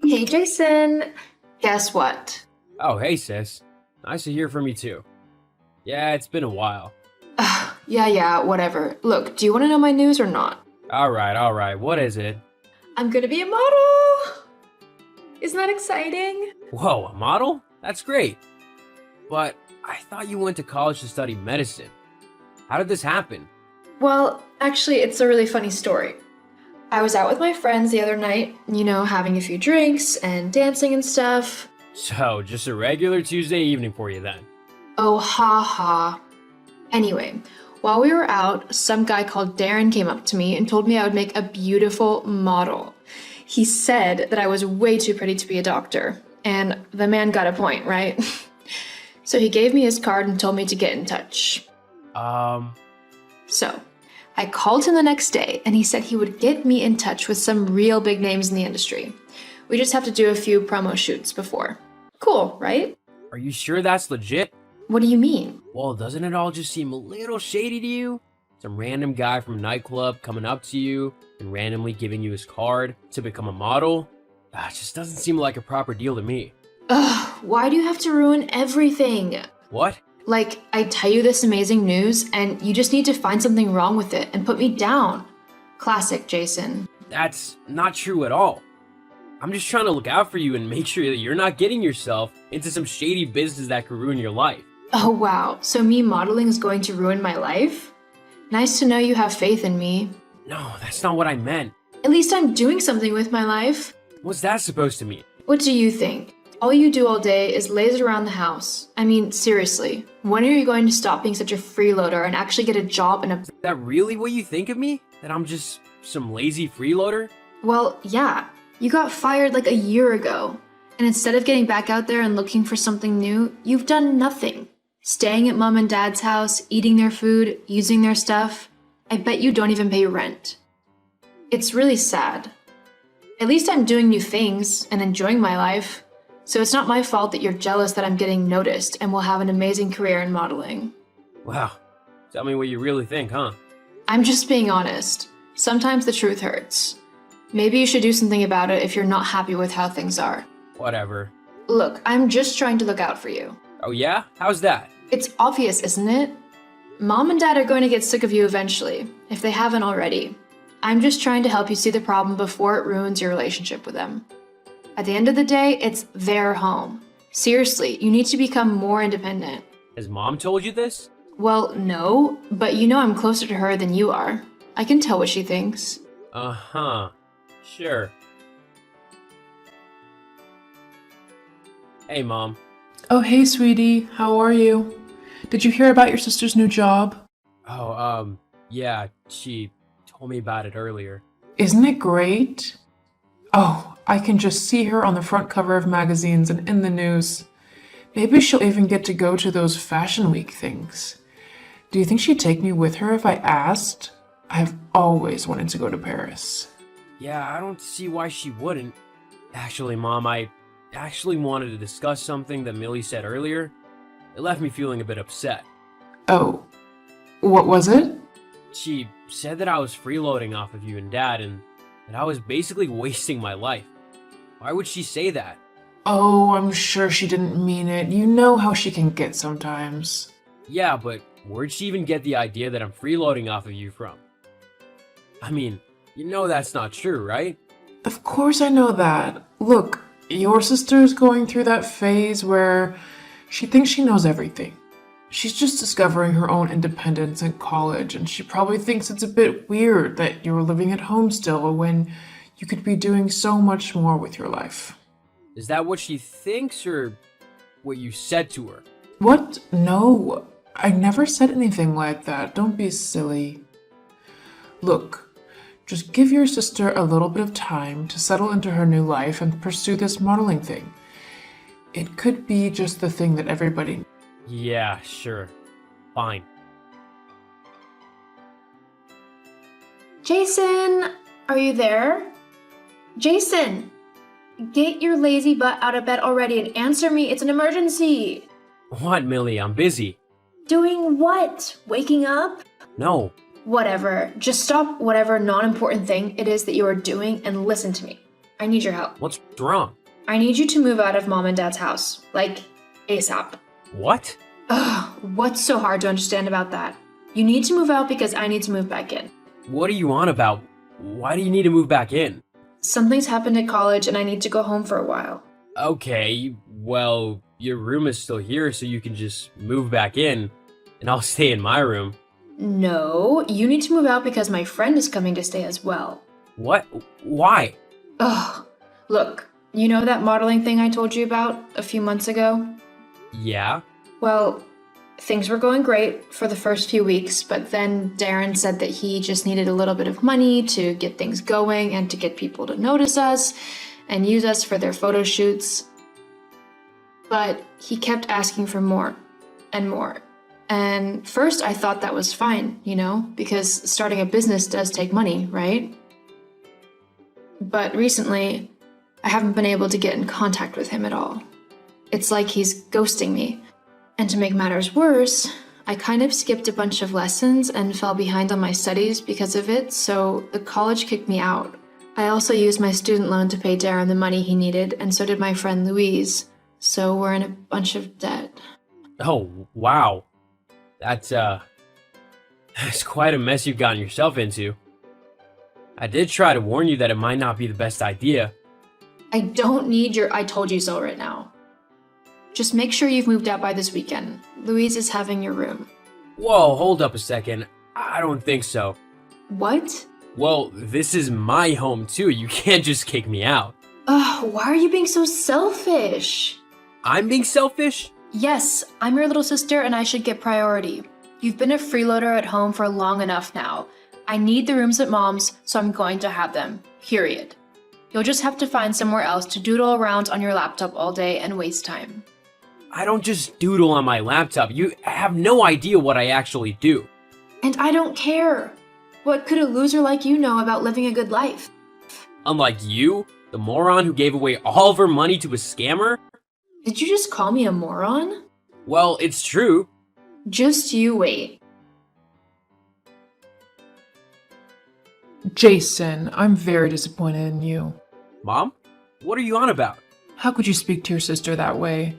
Hey Jason, guess what? Oh, hey, sis. Nice to hear from you, too. Yeah, it's been a while. Yeah, whatever. Look, do you want to know my news or not? Alright, what is it? I'm gonna be a model! Isn't that exciting? Whoa, a model? That's great. But I thought you went to college to study medicine. How did this happen? Well, actually, it's a really funny story. I was out with my friends the other night, having a few drinks and dancing and stuff. So, just a regular Tuesday evening for you then. Oh, ha ha. Anyway, while we were out, some guy called Darren came up to me and told me I would make a beautiful model. He said that I was way too pretty to be a doctor, and the man got a point, right? So he gave me his card and told me to get in touch. So I called him the next day and he said he would get me in touch with some real big names in the industry. We just have to do a few promo shoots before. Cool, right? Are you sure that's legit? What do you mean? Well, doesn't it all just seem a little shady to you? Some random guy from a nightclub coming up to you and randomly giving you his card to become a model? It just doesn't seem like a proper deal to me. Ugh, why do you have to ruin everything? What? Like, I tell you this amazing news and you just need to find something wrong with it and put me down. Classic, Jason. That's not true at all. I'm just trying to look out for you and make sure that you're not getting yourself into some shady business that could ruin your life. Oh wow, so me modeling is going to ruin my life? Nice to know you have faith in me. No, that's not what I meant. At least I'm doing something with my life. What's that supposed to mean? What do you think? All you do all day is laze around the house. I mean, seriously, when are you going to stop being such a freeloader and actually get a job in a... Is that really what you think of me? That I'm just some lazy freeloader? Well, yeah. You got fired like a year ago. And instead of getting back out there and looking for something new, you've done nothing. Staying at mom and dad's house, eating their food, using their stuff. I bet you don't even pay rent. It's really sad. At least I'm doing new things and enjoying my life. So it's not my fault that you're jealous that I'm getting noticed and will have an amazing career in modeling. Wow. Tell me what you really think, huh? I'm just being honest. Sometimes the truth hurts. Maybe you should do something about it if you're not happy with how things are. Whatever. Look, I'm just trying to look out for you. Oh yeah? How's that? It's obvious, isn't it? Mom and dad are going to get sick of you eventually, if they haven't already. I'm just trying to help you see the problem before it ruins your relationship with them. At the end of the day, it's their home. Seriously, you need to become more independent. Has mom told you this? Well, no, but you know I'm closer to her than you are. I can tell what she thinks. Uh-huh. Sure. Hey, Mom. Oh, hey, sweetie. How are you? Did you hear about your sister's new job? Oh, yeah, she told me about it earlier. Isn't it great? Oh, I can just see her on the front cover of magazines and in the news. Maybe she'll even get to go to those Fashion Week things. Do you think she'd take me with her if I asked? I've always wanted to go to Paris. Yeah, I don't see why she wouldn't. Actually, Mom, I actually wanted to discuss something that Millie said earlier. It left me feeling a bit upset. Oh, what was it? She said that I was freeloading off of you and Dad and that I was basically wasting my life. Why would she say that? Oh, I'm sure she didn't mean it. You know how she can get sometimes. Yeah, but where'd she even get the idea that I'm freeloading off of you from? I mean, you know that's not true, right? Of course I know that. Look, your sister's going through that phase where she thinks she knows everything. She's just discovering her own independence in college, and she probably thinks it's a bit weird that you're living at home still when you could be doing so much more with your life. Is that what she thinks or what you said to her? What? No, I never said anything like that. Don't be silly. Look, just give your sister a little bit of time to settle into her new life and pursue this modeling thing. It could be just the thing that everybody... Yeah, sure. Fine. Jason, are you there? Jason, get your lazy butt out of bed already and answer me. It's an emergency. What, Millie? I'm busy. Doing what? Waking up? No. Whatever. Just stop whatever non-important thing it is that you are doing and listen to me. I need your help. What's wrong? I need you to move out of mom and dad's house. Like, ASAP. What? Ugh, what's so hard to understand about that? You need to move out because I need to move back in. What are you on about? Why do you need to move back in? Something's happened at college and I need to go home for a while. Okay, well, your room is still here, so you can just move back in, and I'll stay in my room. No, you need to move out because my friend is coming to stay as well. What? Why? Ugh, look, you know that modeling thing I told you about a few months ago? Yeah? Well, things were going great for the first few weeks, but then Darren said that he just needed a little bit of money to get things going and to get people to notice us and use us for their photo shoots. But he kept asking for more and more. And first I thought that was fine, you know, because starting a business does take money, right? But recently, I haven't been able to get in contact with him at all. It's like he's ghosting me. And to make matters worse, I kind of skipped a bunch of lessons and fell behind on my studies because of it, so the college kicked me out. I also used my student loan to pay Darren the money he needed, and so did my friend Louise, so we're in a bunch of debt. Oh, wow. That's quite a mess you've gotten yourself into. I did try to warn you that it might not be the best idea. I don't need your I told you so right now. Just make sure you've moved out by this weekend. Louise is having your room. Whoa, hold up a second. I don't think so. What? Well, this is my home too. You can't just kick me out. Ugh, why are you being so selfish? I'm being selfish? Yes, I'm your little sister and I should get priority. You've been a freeloader at home for long enough now. I need the rooms at mom's, so I'm going to have them. Period. You'll just have to find somewhere else to doodle around on your laptop all day and waste time. I don't just doodle on my laptop. You have no idea what I actually do. And I don't care. What could a loser like you know about living a good life? Unlike you, the moron who gave away all of her money to a scammer? Did you just call me a moron? Well, it's true. Just you wait. Jason, I'm very disappointed in you. Mom? What are you on about? How could you speak to your sister that way?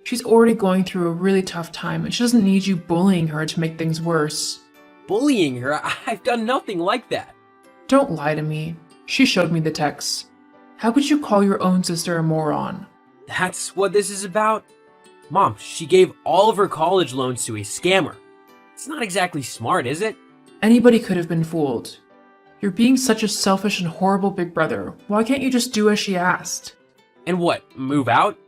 She's already going through a really tough time and she doesn't need you bullying her to make things worse. Bullying her? I've done nothing like that. Don't lie to me. She showed me the texts. How could you call your own sister a moron? That's what this is about? Mom, she gave all of her college loans to a scammer. It's not exactly smart, is it? Anybody could have been fooled. You're being such a selfish and horrible big brother. Why can't you just do as she asked? And what, move out?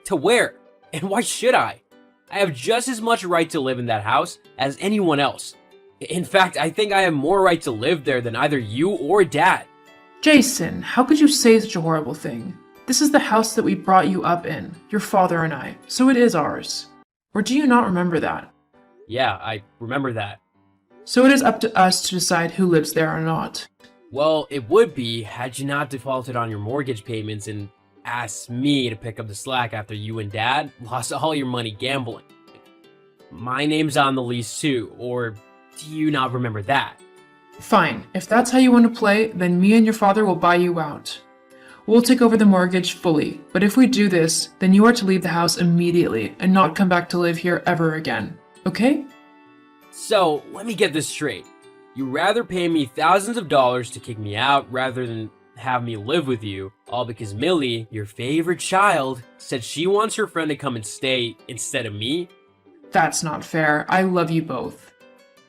To where? And why should I? I have just as much right to live in that house as anyone else. In fact, I think I have more right to live there than either you or Dad. Jason, how could you say such a horrible thing? This is the house that we brought you up in, your father and I, so it is ours. Or do you not remember that? Yeah, I remember that. So it is up to us to decide who lives there or not. Well, it would be had you not defaulted on your mortgage payments and asked me to pick up the slack after you and Dad lost all your money gambling. My name's on the lease too, or do you not remember that? Fine, if that's how you want to play, then me and your father will buy you out. We'll take over the mortgage fully, but if we do this, then you are to leave the house immediately and not come back to live here ever again, okay? So, let me get this straight. You'd rather pay me thousands of dollars to kick me out rather than have me live with you, all because Millie, your favorite child, said she wants her friend to come and stay instead of me? That's not fair. I love you both.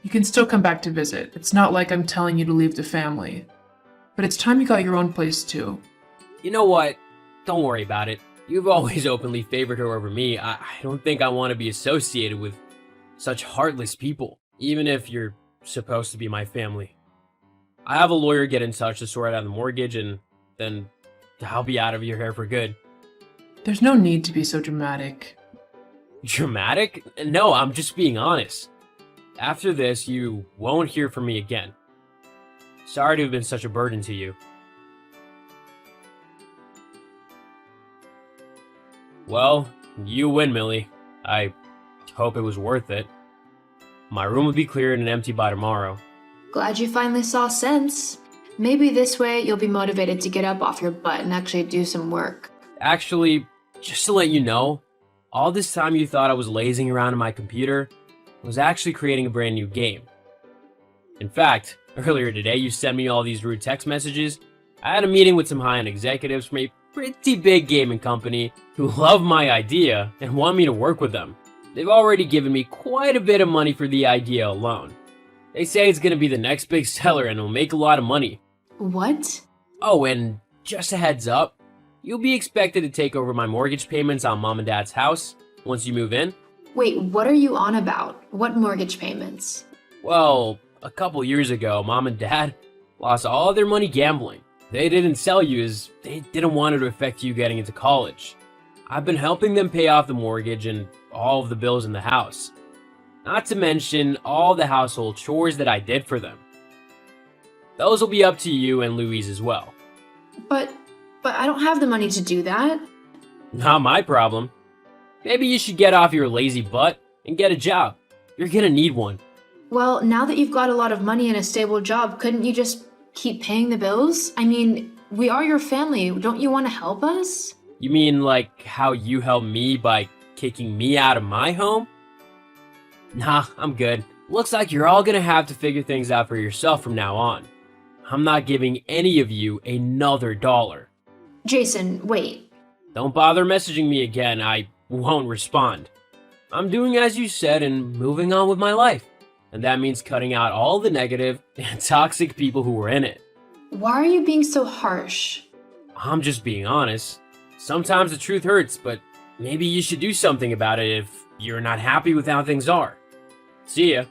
You can still come back to visit. It's not like I'm telling you to leave the family. But it's time you got your own place too. You know what? Don't worry about it. You've always openly favored her over me. I don't think I want to be associated with such heartless people, even if you're supposed to be my family. I have a lawyer get in touch to sort out the mortgage, and then I'll be out of your hair for good. There's no need to be so dramatic. Dramatic? No, I'm just being honest. After this, you won't hear from me again. Sorry to have been such a burden to you. Well, you win, Millie. I hope it was worth it. My room will be cleared and empty by tomorrow. Glad you finally saw sense. Maybe this way you'll be motivated to get up off your butt and actually do some work. Actually, just to let you know, all this time you thought I was lazing around on my computer, I was actually creating a brand new game. In fact, earlier today you sent me all these rude text messages. I had a meeting with some high-end executives from a pretty big gaming company who love my idea and want me to work with them. They've already given me quite a bit of money for the idea alone. They say it's going to be the next big seller and will make a lot of money. What? Oh, and just a heads up, you'll be expected to take over my mortgage payments on Mom and Dad's house once you move in. Wait, what are you on about? What mortgage payments? Well, a couple years ago, Mom and Dad lost all their money gambling. They didn't sell you as they didn't want it to affect you getting into college. I've been helping them pay off the mortgage and all of the bills in the house. Not to mention all the household chores that I did for them. Those will be up to you and Louise as well. But I don't have the money to do that. Not my problem. Maybe you should get off your lazy butt and get a job. You're gonna need one. Well, now that you've got a lot of money and a stable job, couldn't you just keep paying the bills? I mean, we are your family. Don't you want to help us? You mean like how you helped me by kicking me out of my home? Nah, I'm good. Looks like you're all gonna have to figure things out for yourself from now on. I'm not giving any of you another dollar. Jason, wait. Don't bother messaging me again, I won't respond. I'm doing as you said and moving on with my life. And that means cutting out all the negative and toxic people who were in it. Why are you being so harsh? I'm just being honest. Sometimes the truth hurts, but maybe you should do something about it if you're not happy with how things are. See ya.